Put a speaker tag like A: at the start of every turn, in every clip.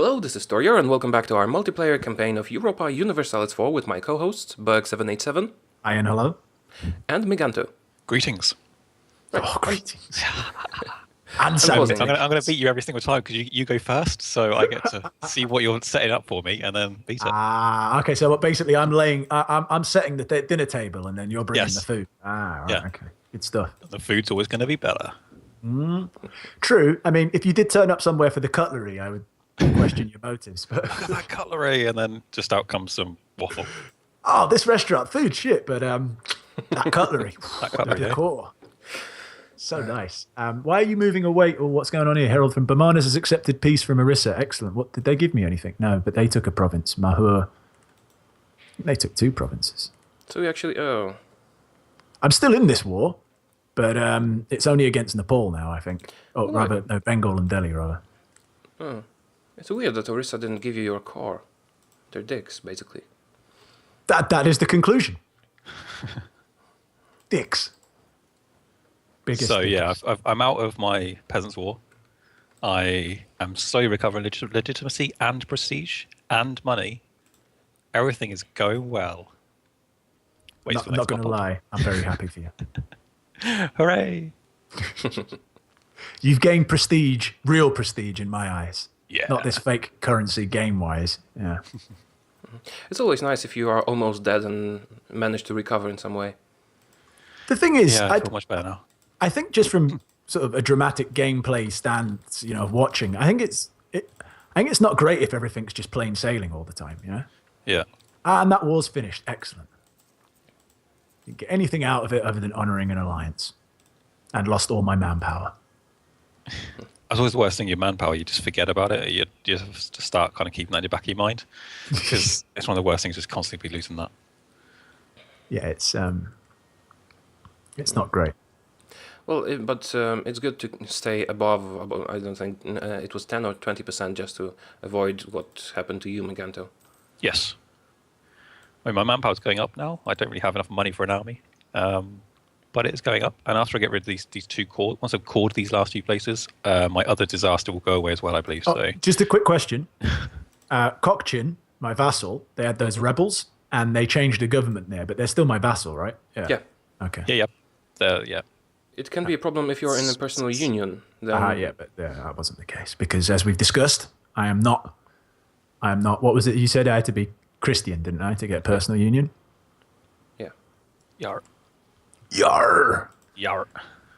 A: Hello, this is Taureor, and welcome back to our multiplayer campaign of Europa Universalis IV with my co-hosts, Berg787
B: Hi and hello.
A: and Miganto.
C: Greetings.
B: Oh, greetings. And
A: Sammy.
C: I'm going to beat you every single time because you go first, so I get to see what you're setting up for me and then beat it.
B: Okay. So basically, I'm setting the dinner table, and then you're bringing
C: Yes.
B: the food. Right,
C: Yeah.
B: okay, good stuff.
C: The food's always going to be better.
B: True. I mean, if you did turn up somewhere for the cutlery, I would question your motives. But
C: Look at that cutlery, and then just out comes some waffle.
B: this restaurant food shit. But that cutlery,
C: That cutlery,
B: the
C: eh?
B: decor. So nice. Why are you moving away? Or what's going on here? Herald from Bamanas has accepted peace from Orissa. Excellent. What did they give me? Anything? No, but they took a province. Mahur. They took 2 provinces.
A: So we actually...
B: I'm still in this war, but it's only against Nepal now, I think. Oh, rather, no, Bengal and Delhi, rather.
A: It's weird that Orissa didn't give you your car. They're dicks, basically.
B: That is the conclusion. Dicks. Biggest
C: So yeah,
B: dicks.
C: I'm out of my Peasants' War. I am slowly recovering legitimacy and prestige and money. Everything is going well. Wait for the
B: Not
C: next
B: going to
C: mod.
B: lie, I'm very happy for you.
C: Hooray!
B: You've gained prestige, real prestige in my eyes.
C: Yeah.
B: Not this fake currency game-wise. Yeah.
A: It's always nice if you are almost dead and manage to recover in some way.
B: The thing is,
C: Yeah, I feel much better now.
B: I think just from sort of a dramatic gameplay stance, watching, I think it's not great if everything's just plain sailing all the time,
C: Yeah.
B: And that war's finished. Excellent. Didn't get anything out of it other than honouring an alliance. And lost all my manpower.
C: That's always the worst thing, your manpower. You just forget about it. You just have to start kind of keeping that in the back of your mind. Because it's one of the worst things, just constantly be losing that.
B: Yeah, it's not great.
A: Well, it's good to stay above, I don't think, it was 10 or 20% just to avoid what happened to you, Miganto.
C: Yes. I mean, my manpower's going up now. I don't really have enough money for an army. But it's going up. And after I get rid of these 2 cores, once I've cored these last 2 places, my other disaster will go away as well, I believe. So
B: Just a quick question. Kokchin, my vassal, they had those rebels, and they changed the government there, but they're still my vassal, right?
A: Yeah.
B: Okay.
C: yeah.
B: Ah,
A: It can be a problem if you're in a personal union. Then
B: yeah, but that wasn't the case. Because as we've discussed, I am not, what was it you said? I had to be Christian, didn't I, to get personal union?
A: Yeah.
C: Yar.
B: Yar.
C: Yar.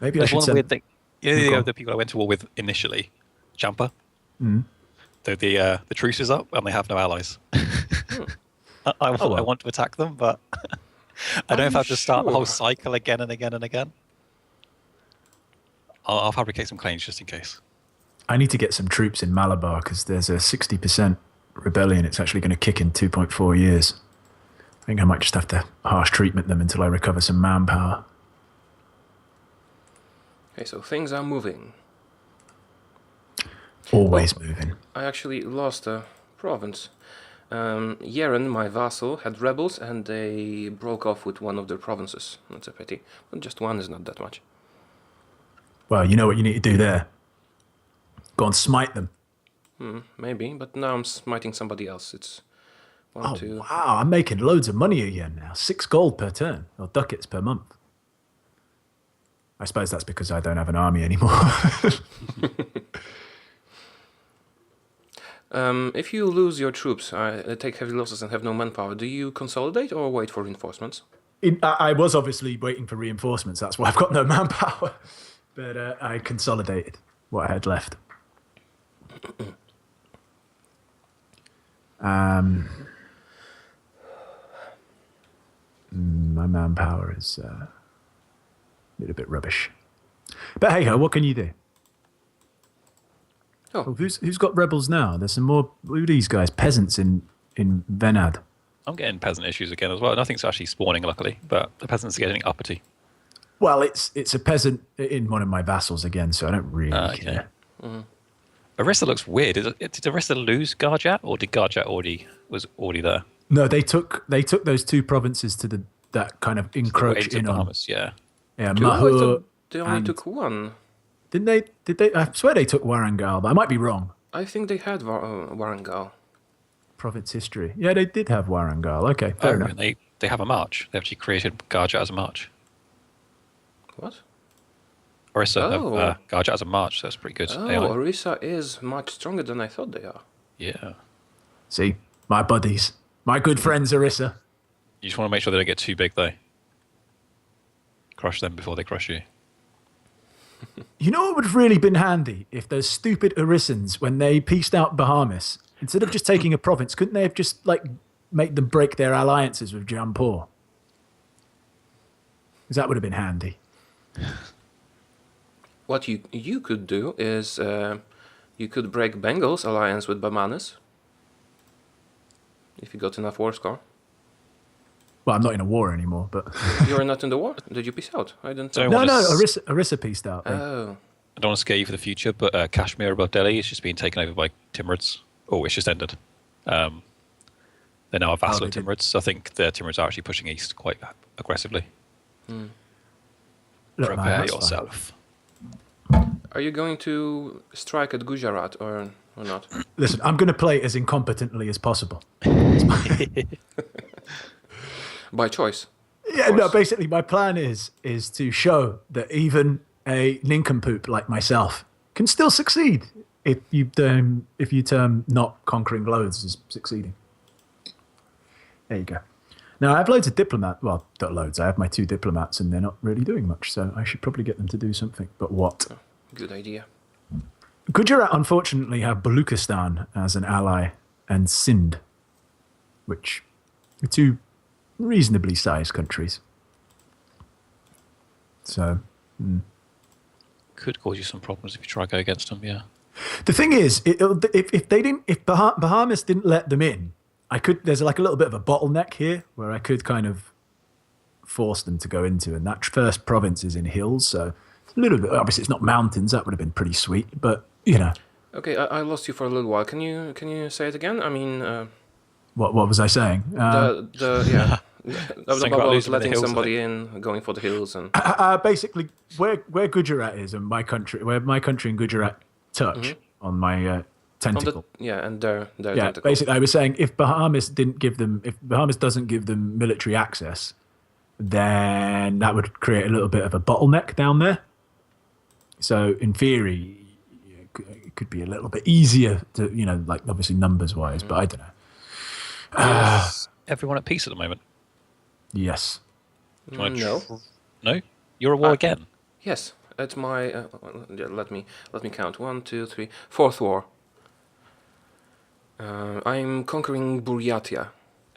B: Maybe
C: There's
B: I should
C: one
B: send...
C: weird thing. The people I went to war with initially, Champa. The truce is up and they have no allies. I want to attack them, but I don't know if I have to start the whole cycle again and again and again. I'll fabricate some claims just in case.
B: I need to get some troops in Malabar because there's a 60% rebellion. It's actually going to kick in 2.4 years. I think I might just have to harsh treatment them until I recover some manpower.
A: Okay, so things are moving.
B: Always moving.
A: I actually lost a province. Yeren, my vassal, had rebels and they broke off with one of their provinces. That's a pity. But just one is not that much.
B: Well, you know what you need to do there. Go and smite them.
A: Maybe, but now I'm smiting somebody else. It's one, two...
B: Wow, I'm making loads of money again now. 6 gold per turn, or ducats per month. I suppose that's because I don't have an army anymore.
A: If you lose your troops, take heavy losses and have no manpower, do you consolidate or wait for reinforcements?
B: I was obviously waiting for reinforcements. That's why I've got no manpower. But I consolidated what I had left. My manpower is a little bit rubbish. But hey ho, what can you do?
A: Oh.
B: Who's got rebels now? There's some more. Who are these guys? Peasants in Venad.
C: I'm getting peasant issues again as well. Nothing's actually spawning, luckily, but the peasants are getting uppity.
B: Well, it's a peasant in one of my vassals again, so I don't really care.
C: Orissa looks weird. Did Orissa lose Garjat, or did Garjat was already there?
B: No, they took those 2 provinces to that kind of encroach in on.
C: Bahamas, yeah.
B: Yeah,
A: Two? I
B: Mahur.
A: thought they only
B: and-
A: took one.
B: Did they? I swear they took Warangal, but I might be wrong.
A: I think they had Warangal.
B: Province history. Yeah, they did have Warangal. Okay, fair enough.
C: And they have a march. They actually created Garja as a march.
A: What?
C: Orissa
A: Oh.
C: have Garja as a march, so that's pretty good.
A: Oh,
C: AI.
A: Orissa is much stronger than I thought they are.
C: Yeah.
B: See, my buddies, my good friends, Orissa.
C: You just want to make sure they don't get too big, though. Crush them before they crush you.
B: You know what would have really been handy if those stupid Orissans, when they pieced out Bahamas, instead of just taking a province, couldn't they have just like made them break their alliances with Jampur? Because that would have been handy.
A: What you could do is you could break Bengal's alliance with Bamanas. If you got enough war score.
B: Well, I'm not in a war anymore, but
A: You're not in the war? Did you peace out? I didn't
C: So
A: know.
B: no, Orissa pieced out.
A: Oh.
C: I don't want to scare you for the future, but Kashmir above Delhi is just being taken over by Timurids. Oh, it's just ended. They're now a vassal of
B: they did.
C: Timurids. So I think the Timurids are actually pushing east quite aggressively.
B: Look, man,
C: Prepare
B: that's fine.
C: yourself.
A: Are you going to strike at Gujarat or not?
B: Listen, I'm going to play as incompetently as possible.
A: By choice.
B: Yeah, no, basically my plan is to show that even a nincompoop like myself can still succeed if you term not conquering loads as succeeding. There you go. Now I have loads of well, not loads. I have my 2 diplomats and they're not really doing much, so I should probably get them to do something. But what?
A: Good idea.
B: Gujarat unfortunately have Baluchistan as an ally and Sindh, which are 2 reasonably sized countries. So
C: Could cause you some problems if you try to go against them, yeah.
B: the thing is, if Bahamas didn't let them in, there's like a little bit of a bottleneck here where I could kind of force them to go into, and that first province is in hills, so it's a little bit, obviously it's not mountains, that would have been pretty sweet, but you know.
A: Okay, I lost you for a little while. Can you say it again? I mean,
B: What was I saying?
A: yeah.
C: Think about
A: About
C: losing in the
A: letting
C: hills, I
A: somebody in, going for the hills, and
B: Basically, where Gujarat is and where my country and Gujarat touch on my
A: on
B: tentacle.
A: and their
B: Yeah,
A: tentacle.
B: basically, I was saying if Bahamas doesn't give them military access, then that would create a little bit of a bottleneck down there. So, in theory, it could be a little bit easier to, like obviously numbers wise, but I don't know.
C: Is everyone at peace at the moment?
B: Yes.
C: Do you want
A: No.
C: No? You're at war again?
A: Yes, it's my. Let me count. 1, 2, 3, 4th war. I'm conquering Buryatia.
C: I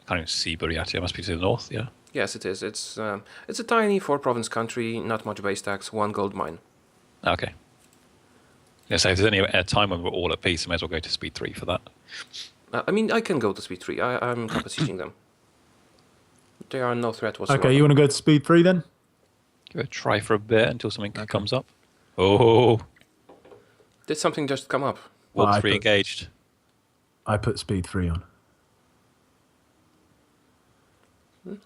C: can't even see Buryatia. It must be to the north, yeah.
A: Yes, it is. It's a tiny 4-province country, not much base tax, 1 gold mine.
C: Okay. Yeah, so if there's any time when we're all at peace, I may as well go to speed 3 for that.
A: I mean, I can go to speed 3. I'm besieging them. They are no threat whatsoever.
B: Okay, you want to go to speed 3 then?
C: Give it a try for a bit until something comes up. Oh,
A: Did something just come up?
C: warp
B: I
C: 3
B: put-
C: engaged.
B: I put speed 3 on.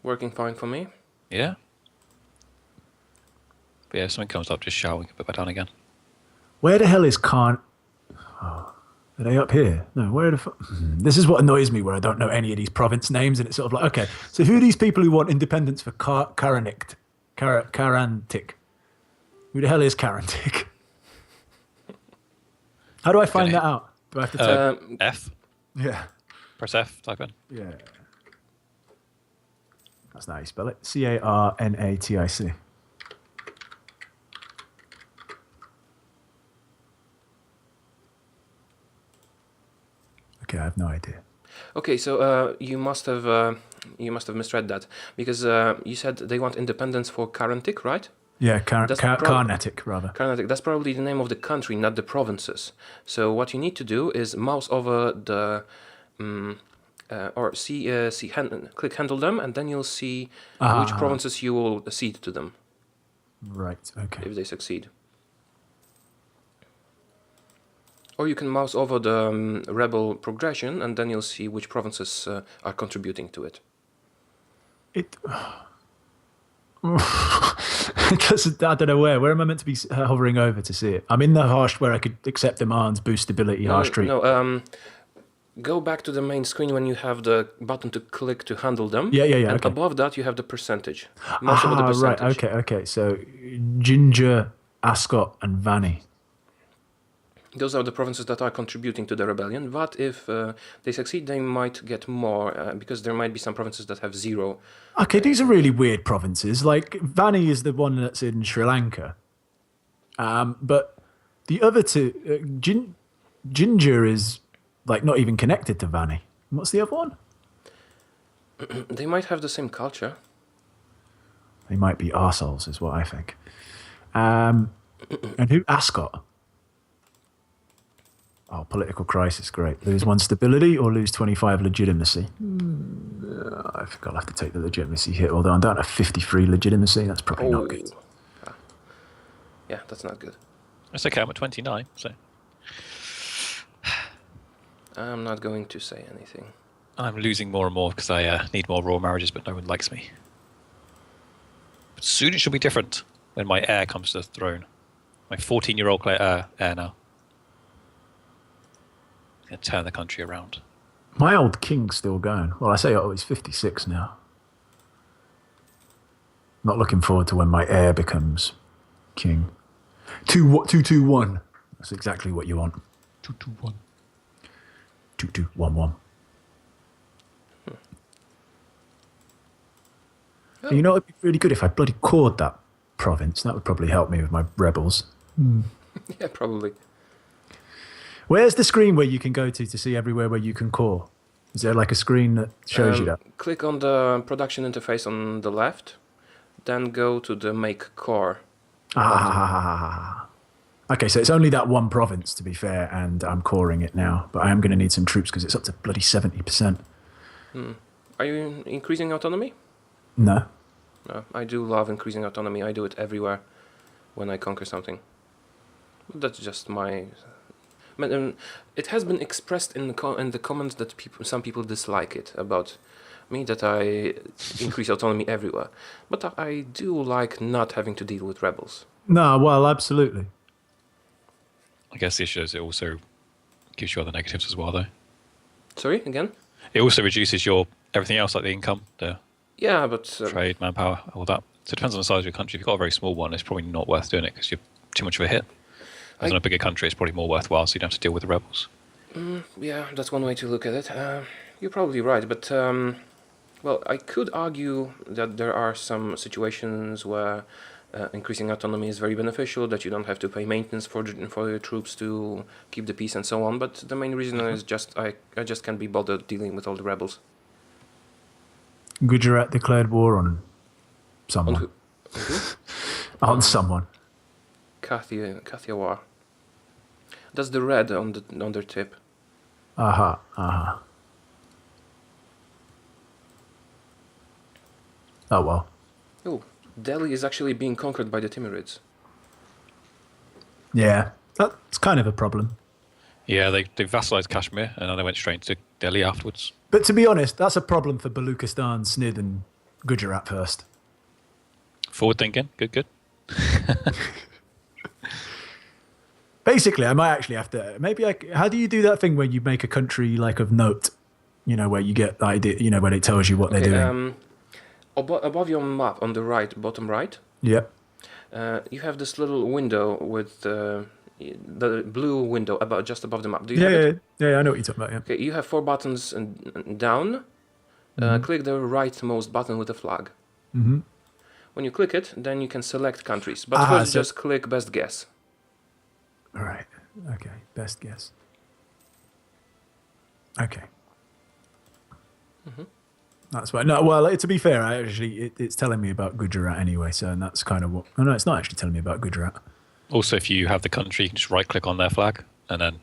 A: Working fine for me.
C: Yeah. But yeah, if something comes up, just shout, we can put that down again.
B: Where the hell is Khan? Oh, are they up here? No, where the fuck? This is what annoys me, where I don't know any of these province names, and it's sort of like, okay, so who are these people who want independence for Karantik? Who the hell is Karantik? How do I find that out? Do I have to type?
C: F.
B: Yeah.
C: Press F, type in.
B: Yeah. That's not how you spell it. Carnatic. Okay, I have no idea.
A: Okay, so you must have misread that because you said they want independence for Karantik, right?
B: Yeah,
A: That's
B: Carnatic, rather.
A: Karnataka. That's probably the name of the country, not the provinces. So what you need to do is mouse over the click handle them, and then you'll see which provinces you will cede to them
B: Right, okay.
A: if they succeed. Or you can mouse over the rebel progression, and then you'll see which provinces are contributing to it.
B: I don't know where. Where am I meant to be hovering over to see it? I'm in the harsh where I could accept demands, boost stability, harsh treat.
A: No, go back to the main screen when you have the button to click to handle them.
B: Yeah.
A: And
B: Okay.
A: above that, you have the percentage. Most of the percentage.
B: Right. Okay. So Ginger, Ascot, and Vanny.
A: Those are the provinces that are contributing to the rebellion. But if they succeed, they might get more, because there might be some provinces that have 0.
B: Okay, these are really weird provinces. Like Vanny is the one that's in Sri Lanka, but the other two, Ginger is like not even connected to Vanny. What's the other one?
A: They might have the same culture.
B: They might be arseholes, is what I think. And who? Ascot. Oh, political crisis, great. Lose 1 stability or lose 25 legitimacy. I think I'll have to take the legitimacy hit, although I'm down to 53 legitimacy. That's probably not good.
A: Yeah, that's not good.
C: It's okay, I'm at 29, so...
A: I'm not going to say anything.
C: I'm losing more and more because I need more royal marriages, but no one likes me. But soon it should be different when my heir comes to the throne. My 14-year-old heir now. And turn the country around.
B: My old king's still going. Well, I say, he's 56 now. Not looking forward to when my heir becomes king. 2-2-1. That's exactly what you want.
C: 2-2-1.
B: 2-2-1-1. Oh. You know, it'd be really good if I bloody cored that province. That would probably help me with my rebels.
A: Yeah, probably.
B: Where's the screen where you can go to see everywhere where you can core? Is there like a screen that shows you that?
A: Click on the production interface on the left, then go to the make core.
B: Okay, so it's only that one province, to be fair, and I'm coring it now. But I am going to need some troops because it's up to bloody 70%.
A: Are you increasing autonomy?
B: No.
A: No, I do love increasing autonomy. I do it everywhere when I conquer something. That's just my... It has been expressed in the comments that some people dislike it about me, that I increase autonomy everywhere. But I do like not having to deal with rebels.
B: No, well, absolutely.
C: I guess the issue is it also gives you other negatives as well, though.
A: Sorry, again?
C: It also reduces your everything else, like the income, the
A: but
C: trade, manpower, all that. So it depends on the size of your country. If you've got a very small one, it's probably not worth doing it because you're too much of a hit. As in a bigger country, it's probably more worthwhile, so you don't have to deal with the rebels.
A: Yeah, that's one way to look at it. You're probably right, but well, I could argue that there are some situations where increasing autonomy is very beneficial, that you don't have to pay maintenance for your troops to keep the peace and so on. But the main reason is just I just can't be bothered dealing with all the rebels.
B: Gujarat declared war on someone.
A: On who?
B: On someone.
A: Taureor. That's the red on their tip.
B: Oh, well.
A: Oh, Delhi is actually being conquered by the Timurids.
B: Yeah, that's kind of a problem.
C: Yeah, they vassalized Kashmir, and then they went straight to Delhi afterwards.
B: But to be honest, that's a problem for Baluchistan, Snid, and Gujarat first.
C: Forward thinking. Good.
B: Basically, I might actually have to... how do you do that thing where you make a country like of note? You know, where you get the idea, you know, when it tells you what they're doing.
A: Above your map, on the right, bottom right,
B: Yeah.
A: you have this little window with the blue window just above the map. Do you have it?
B: Yeah, I know what you're talking about, yeah.
A: Okay, you have 4 buttons and down. Click the rightmost button with the flag.
B: Mm-hmm.
A: When you click it, then you can select countries. But first, just click best guess.
B: All right. Okay. Best guess. Okay.
A: Mm-hmm.
B: That's right. No, well, to be fair, it's telling me about Gujarat anyway, so that's kind of what... Oh, no, it's not actually telling me about Gujarat.
C: Also, if you have the country, you can just right-click on their flag, and then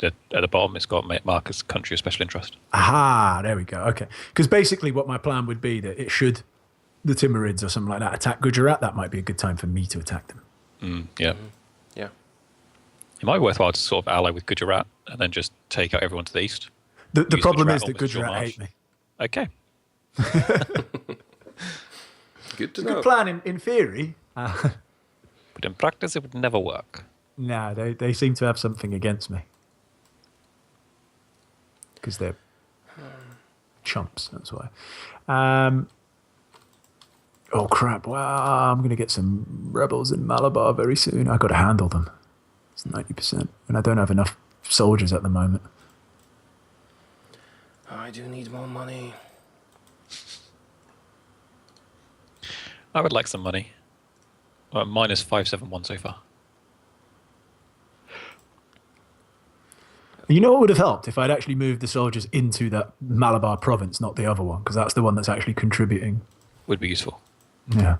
C: at the bottom, it's got mark as country of special interest.
B: Aha, there we go. Okay. Because basically what my plan would be that it should, the Timurids or something like that, attack Gujarat, that might be a good time for me to attack them.
C: Yeah.
A: Yeah.
C: It might be worthwhile to sort of ally with Gujarat and then just take out everyone to the east.
B: The problem
C: Gujarat
B: is that
C: almost as your
B: Gujarat
C: march.
B: hate me.
C: Okay.
A: Good to
B: It's a
A: know.
B: good plan in theory.
C: But in practice, it would never work.
B: No, they seem to have something against me. Because they're chumps, that's why. Oh, crap. Wow, I'm going to get some rebels in Malabar very soon. I've got to handle them. It's 90%. And I don't have enough soldiers at the moment.
A: I do need more money.
C: I would like some money. Minus 571 so far.
B: You know what would have helped if I'd actually moved the soldiers into that Malabar province, not the other one, because that's the one that's actually contributing.
C: Would be useful.
B: Yeah.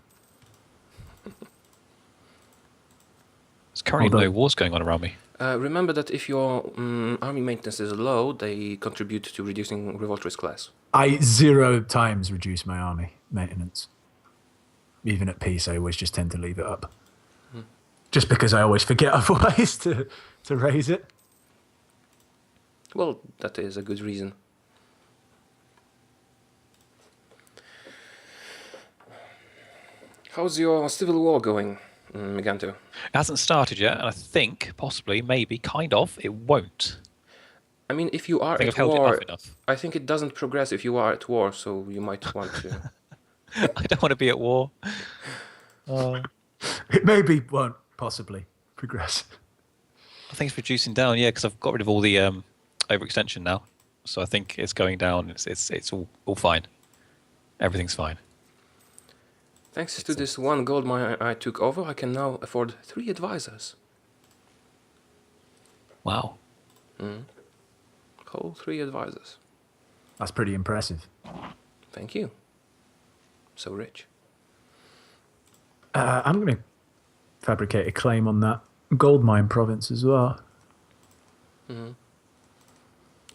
C: There's currently no wars going on around me.
A: Remember that if your army maintenance is low, they contribute to reducing revolt risk class.
B: I 0 times reduce my army maintenance. Even at peace, I always just tend to leave it up. Just because I always forget otherwise to raise it.
A: Well, that is a good reason. How's your civil war going, Miganto?
C: It hasn't started yet, and I think, possibly, maybe, kind of, it won't.
A: I mean, if you are
C: I think
A: at
C: I've held
A: war,
C: it up enough.
A: I think it doesn't progress if you are at war, so you might want to.
C: I don't want to be at war.
B: It maybe won't possibly progress.
C: I think it's reducing down, yeah, because I've got rid of all the overextension now. So I think it's going down. It's all fine. Everything's fine.
A: Thanks to this one gold mine I took over, I can now afford 3 advisors.
C: Wow.
A: Whole 3 advisors.
B: That's pretty impressive.
A: Thank you. So rich.
B: I'm going to fabricate a claim on that gold mine province as well.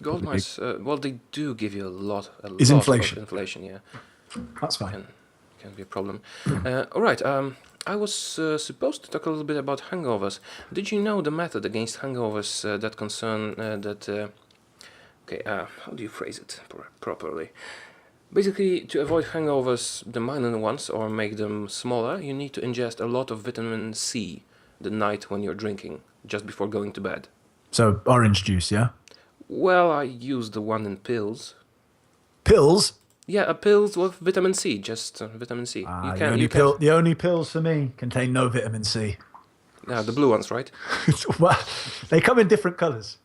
A: Gold mines, well, they do give you a lot
B: Is
A: of
B: inflation.
A: inflation, yeah.
B: That's fine.
A: Can be a problem. All right, I was supposed to talk a little bit about hangovers. Did you know the method against hangovers that concern okay, how do you phrase it properly? Basically, to avoid hangovers, the minor ones, or make them smaller, you need to ingest a lot of vitamin C the night when you're drinking, just before going to bed.
B: So orange juice, yeah?
A: Well, I use the one in pills.
B: Pills?
A: Yeah, pills with vitamin C, just vitamin C.
B: The only pills for me contain no vitamin C.
A: The blue ones, right?
B: Well, they come in different colours.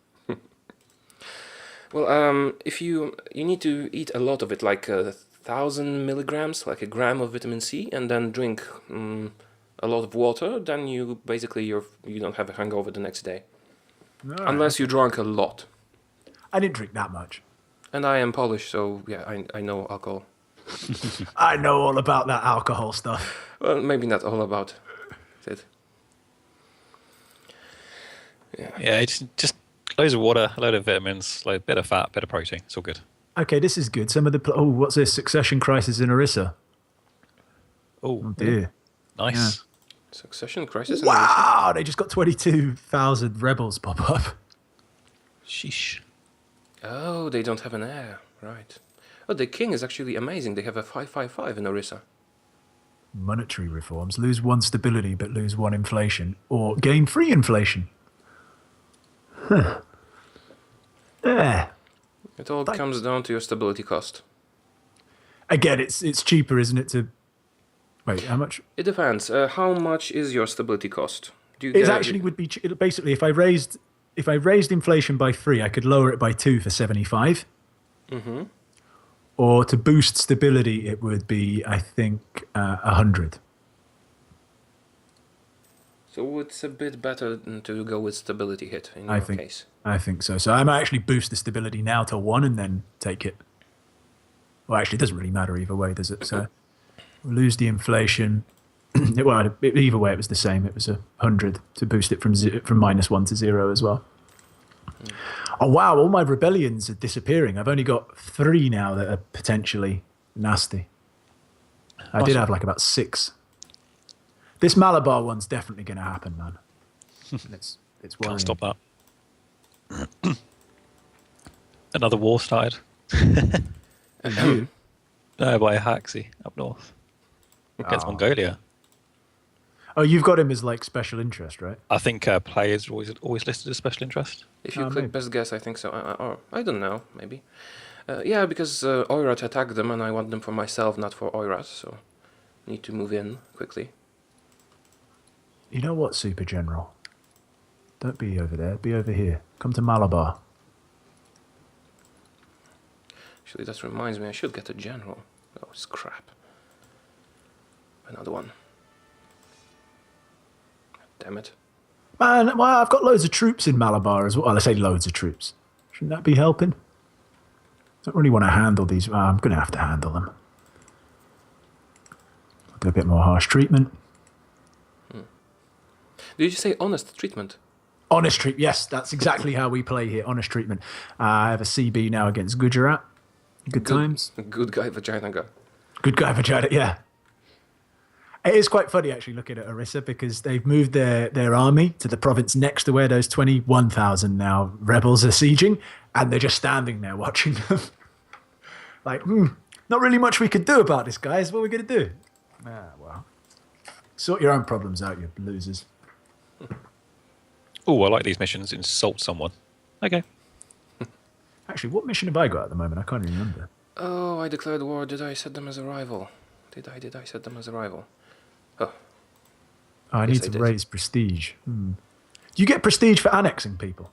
A: Well, if you need to eat a lot of it, like 1,000 milligrams, like a gram of vitamin C, and then drink a lot of water, then you don't have a hangover the next day, unless you drank a lot.
B: I didn't drink that much.
A: And I am Polish, so yeah, I know alcohol.
B: I know all about that alcohol stuff.
A: Well, maybe not all about it.
C: Yeah, it's just loads of water, a load of vitamins, a bit of fat, bit of protein. It's all good.
B: Okay, this is good. Some of the... what's this? Succession crisis in Orissa. Oh, dear.
C: Nice.
B: Yeah.
A: Succession crisis.
B: Wow, they just got 22,000 rebels pop up.
C: Sheesh.
A: Oh, they don't have an heir, right? Oh, the king is actually amazing. They have a 555 in Orissa.
B: Monetary reforms. Lose 1 stability, but lose 1 inflation. Or gain 3 inflation. Huh. Yeah.
A: It all comes down to your stability cost.
B: Again, it's cheaper, isn't it, to... Wait, how much?
A: It depends. How much is your stability cost?
B: It actually would be... Basically, if I raised inflation by 3, I could lower it by 2 for 75.
A: Mm-hmm.
B: Or to boost stability, it would be, I think, 100.
A: So it's a bit better to go with stability hit in your case.
B: I think so. So I might actually boost the stability now to 1 and then take it. Well, actually, it doesn't really matter either way, does it? So we'll lose the inflation. Well, either way, it was the same. It was 100 to boost it from -1 to 0 as well. Oh, wow. All my rebellions are disappearing. I've only got 3 now that are potentially nasty. I did have like about 6. This Malabar one's definitely going to happen, man. It's worrying.
C: Can't stop that. Another war started.
B: And you?
C: No, by Haixi up north. against Mongolia.
B: Oh, you've got him as like special interest, right?
C: I think players are always listed as special interest.
A: If you click
B: maybe.
A: best guess, I think so. Or I don't know, maybe. Yeah, because Oirat attacked them and I want them for myself, not for Oirat, so need to move in quickly.
B: You know what, Super General? Don't be over there. Be over here. Come to Malabar.
A: Actually, that reminds me, I should get a general. Oh, it's crap. Another one. Damn it.
B: Man, well, I've got loads of troops in Malabar as well. Well, I say loads of troops. Shouldn't that be helping? Don't really want to handle these. Well, I'm going to have to handle them. I'll do a bit more harsh treatment.
A: Did you say honest treatment?
B: Honest treatment. Yes, that's exactly how we play here. Honest treatment. I have a CB now against Gujarat. Good times.
A: Good guy, vagina guy.
B: Good guy for China, yeah. It is quite funny actually looking at Orissa because they've moved their army to the province next to where those 21,000 now rebels are sieging, and they're just standing there watching them. Like, not really much we could do about this, guys. What are we going to do? Well, sort your own problems out, you losers.
C: Oh, I like these missions. Insult someone. Okay.
B: Actually, what mission have I got at the moment? I can't even remember.
A: Oh, I declared war. Did I set them as a rival? Did I set them as a rival? Oh.
B: I
A: Yes,
B: need
A: I
B: to
A: did.
B: raise prestige. Do you get prestige for annexing people?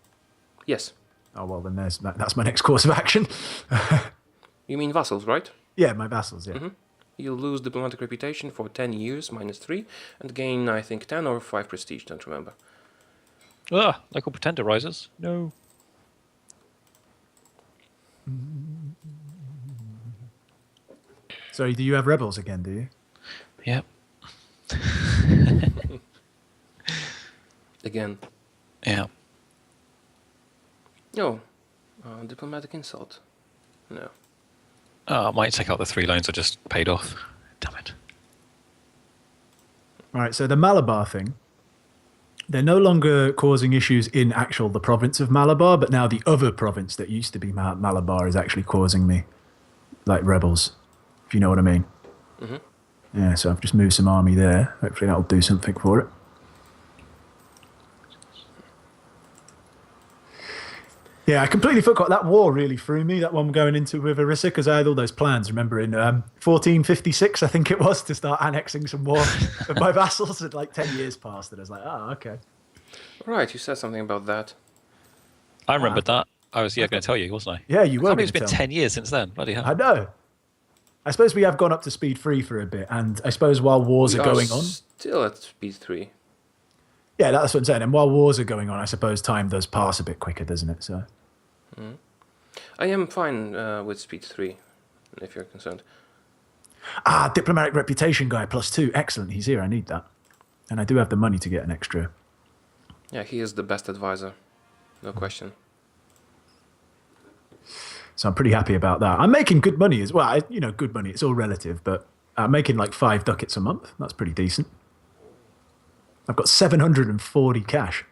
A: Yes.
B: Oh, well, then that's my next course of action.
A: You mean vassals, right?
B: Yeah, my vassals, yeah.
A: Mm-hmm. You'll lose diplomatic reputation for 10 years, -3, and gain, I think, 10 or 5 prestige, don't remember.
C: Ah, local pretender rises. No.
B: So do you have rebels again, do you?
C: Yep.
A: Again.
C: Yeah.
A: Oh, diplomatic insult. No.
C: Oh, I might take out the 3 loans I just paid off. Damn it.
B: All right, so the Malabar thing, they're no longer causing issues in the province of Malabar, but now the other province that used to be Malabar is actually causing me, like, rebels, if you know what I mean.
A: Mm-hmm.
B: Yeah, so I've just moved some army there. Hopefully that'll do something for it. Yeah, I completely forgot. That war really threw me, that one going into with Orissa, because I had all those plans, remember, in 1456, I think it was, to start annexing some more of my vassals. And like 10 years passed, and I was like, oh, okay.
A: Right, you said something about that.
C: I remembered that. I was going to tell you, wasn't I?
B: Yeah, you were.
C: I mean, it's been
B: gonna tell
C: 10 years since then. Bloody hell.
B: I know. I suppose we have gone up to speed 3 for a bit, and I suppose while wars
A: We
B: are going on...
A: still at speed 3.
B: Yeah, that's what I'm saying. And while wars are going on, I suppose time does pass a bit quicker, doesn't it? So
A: I am fine with speed 3, if you're concerned.
B: diplomatic reputation guy, +2. Excellent. He's here. I need that. And I do have the money to get an extra.
A: Yeah, he is the best advisor. No question.
B: So I'm pretty happy about that. I'm making good money as well. Good money. It's all relative, but I'm making like 5 ducats a month. That's pretty decent. I've got 740 cash.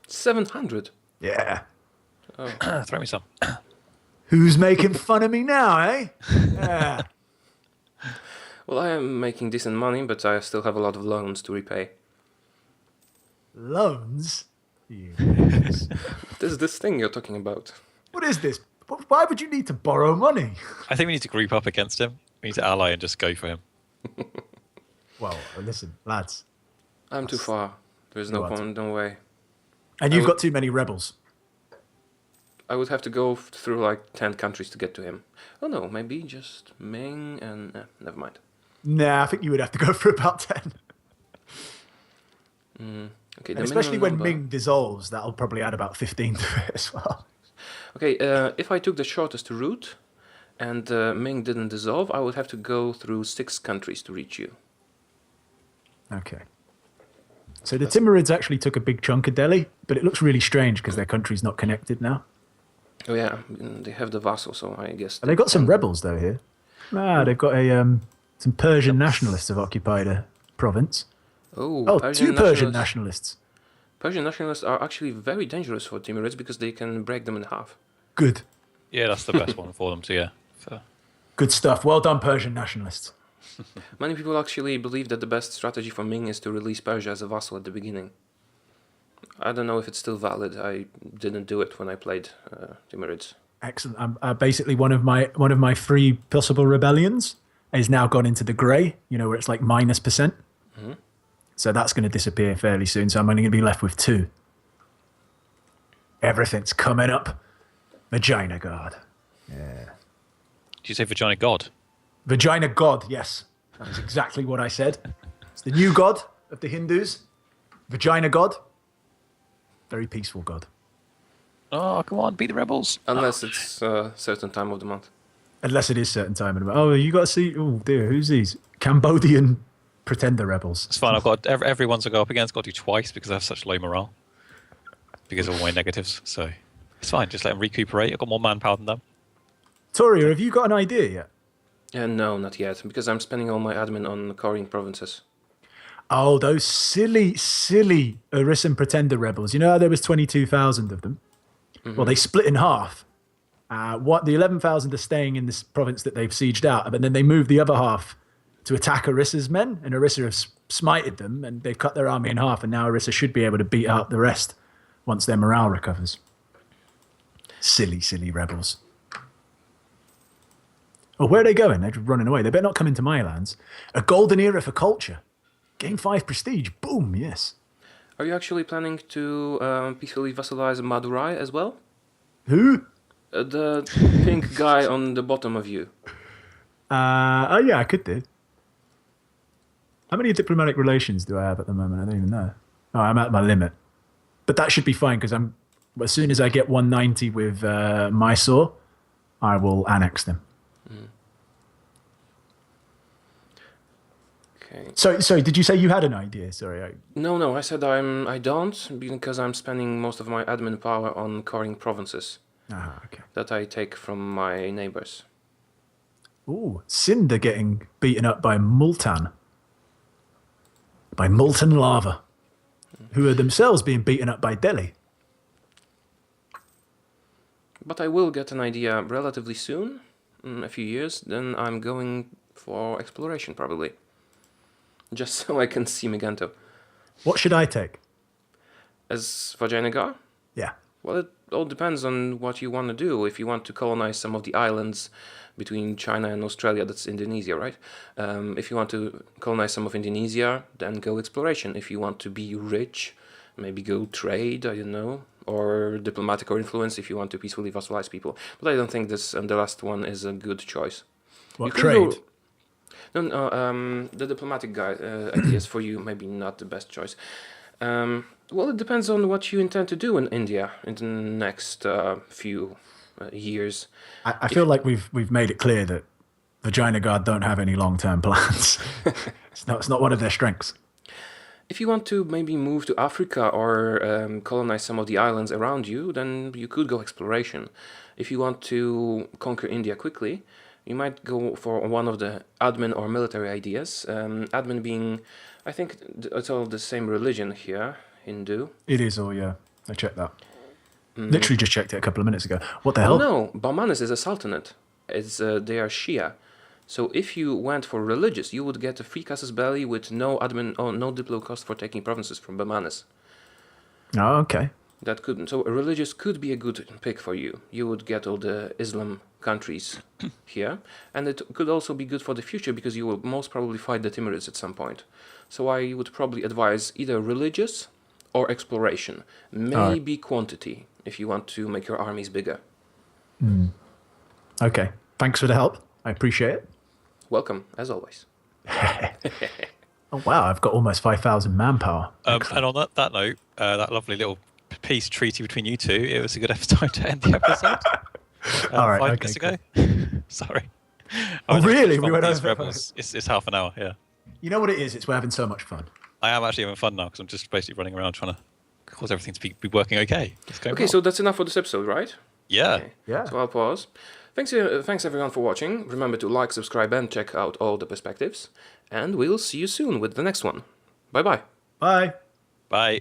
A: 700?
B: Yeah.
C: Throw me some.
B: Who's making fun of me now, eh? Yeah.
A: Well, I am making decent money, but I still have a lot of loans to repay.
B: Loans? You
A: This thing you're talking about.
B: What is this? Why would you need to borrow money?
C: I think we need to group up against him. We need to ally and just go for him.
B: Well, listen, lads.
A: I'm too far. There's no point, no way.
B: And you've got too many rebels.
A: I would have to go through like 10 countries to get to him. Oh no, maybe just Ming and... never mind.
B: Nah, I think you would have to go for about 10.
A: Okay,
B: And especially when Ming dissolves, that'll probably add about 15 to it as well.
A: Okay, if I took the shortest route and Ming didn't dissolve, I would have to go through 6 countries to reach you.
B: Okay. So the Timurids actually took a big chunk of Delhi, but it looks really strange because their country's not connected now.
A: Oh yeah, they have the vassal, so I guess...
B: They've got some rebels, though, here. They've got some Persian nationalists have occupied a province.
A: Oh,
B: 2 Persian nationalists.
A: Persian nationalists are actually very dangerous for Timurids because they can break them in half.
B: Good.
C: Yeah, that's the best one for them, too, yeah. So.
B: Good stuff. Well done, Persian nationalists.
A: Many people actually believe that the best strategy for Ming is to release Persia as a vassal at the beginning. I don't know if it's still valid. I didn't do it when I played Timurids.
B: Excellent. Basically, one of my 3 possible rebellions is now gone into the grey. You know, where it's like -%.
A: Mm-hmm.
B: So that's going to disappear fairly soon. So I'm only going to be left with 2. Everything's coming up. Vagina God. Yeah.
C: Did you say vagina god?
B: Vagina God. Yes, that is exactly what I said. It's the new god of the Hindus. Vagina God. Very peaceful God.
C: Oh, come on, beat the rebels.
A: Unless it's a certain time of the month.
B: Unless it is certain time. Oh, you got to see. Oh dear, who's these? Cambodian pretender rebels.
C: It's fine. I've got everyone's to go up against. Got to do twice because I have such low morale because of all my negatives. So it's fine. Just let them recuperate. I've got more manpower than them.
B: Taureor, have you got an idea yet?
A: No, not yet, because I'm spending all my admin on coring provinces.
B: Oh, those silly Arisan pretender rebels. You know how there was 22,000 of them? Mm-hmm. Well, they split in half. The 11,000 are staying in this province that they've sieged out, but then they moved the other half to attack Orissa's men, and Orissa have smited them, and they've cut their army in half, and now Orissa should be able to beat out the rest once their morale recovers. Silly rebels. Oh, where are they going? They're just running away. They better not come into my lands. A golden era for culture. Gain 5 prestige. Boom, yes.
A: Are you actually planning to peacefully vassalize Madurai as well?
B: Who?
A: The pink guy on the bottom of you.
B: Oh, yeah, I could do. How many diplomatic relations do I have at the moment? I don't even know. Oh, I'm at my limit. But that should be fine, because as soon as I get 190 with Mysore, I will annex them.
A: Mm. Okay.
B: So did you say you had an idea? Sorry.
A: No, I said I don't, because I'm spending most of my admin power on coring provinces.
B: Okay.
A: That I take from my neighbors.
B: Ooh, Cinder getting beaten up by Multan. By molten lava. Who are themselves being beaten up by Delhi.
A: But I will get an idea relatively soon, in a few years. Then I'm going for exploration, probably. Just so I can see Miganto.
B: What should I take?
A: As Vajayanagar?
B: Yeah.
A: Well, it all depends on what you want to do. If you want to colonize some of the islands between China and Australia, that's Indonesia, right? If you want to colonize some of Indonesia, then go exploration. If you want to be rich, maybe go trade, I don't know. Or diplomatic or influence if you want to peacefully vassalize people. But I don't think this and the last one is a good choice.
B: What, trade?
A: No, the diplomatic guy ideas for you, maybe not the best choice. Well, it depends on what you intend to do in India in the next few years.
B: I feel like we've made it clear that Vagina Guard don't have any long-term plans. It's not one of their strengths.
A: If you want to maybe move to Africa or colonize some of the islands around you, then you could go exploration. If you want to conquer India quickly, you might go for one of the admin or military ideas. Admin being, I think it's all the same religion here, Hindu.
B: It is, yeah. I checked that. Literally just checked it a couple of minutes ago. What the hell?
A: Oh no, Bahmanis is a sultanate. They are Shia. So if you went for religious, you would get a free casus belli with no admin or no diplo cost for taking provinces from Bahmanis.
B: Oh, okay.
A: So a religious could be a good pick for you. You would get all the Islam countries here, and it could also be good for the future because you will most probably fight the Timurids at some point. So I would probably advise either religious or exploration, maybe quantity if you want to make your armies bigger.
B: Okay, thanks for the help. I appreciate it.
A: Welcome, as always.
B: Oh wow, I've got almost 5,000 manpower.
C: And on that note, that lovely little peace treaty between you two, it was a good time to end the episode.
B: All right,
C: 5
B: okay,
C: minutes ago. Sorry.
B: Oh, really?
C: We
B: We went
C: these
B: over.
C: rebels. It's half an hour, yeah.
B: You know what it is? It's we're having so much fun.
C: I am actually having fun now because I'm just basically running around trying to cause everything to be working okay.
A: Okay, so that's enough for this episode, right?
C: Yeah.
A: Okay.
B: Yeah.
A: So I'll pause. Thanks everyone for watching. Remember to like, subscribe, and check out all the perspectives. And we'll see you soon with the next one. Bye-bye.
B: Bye.
C: Bye.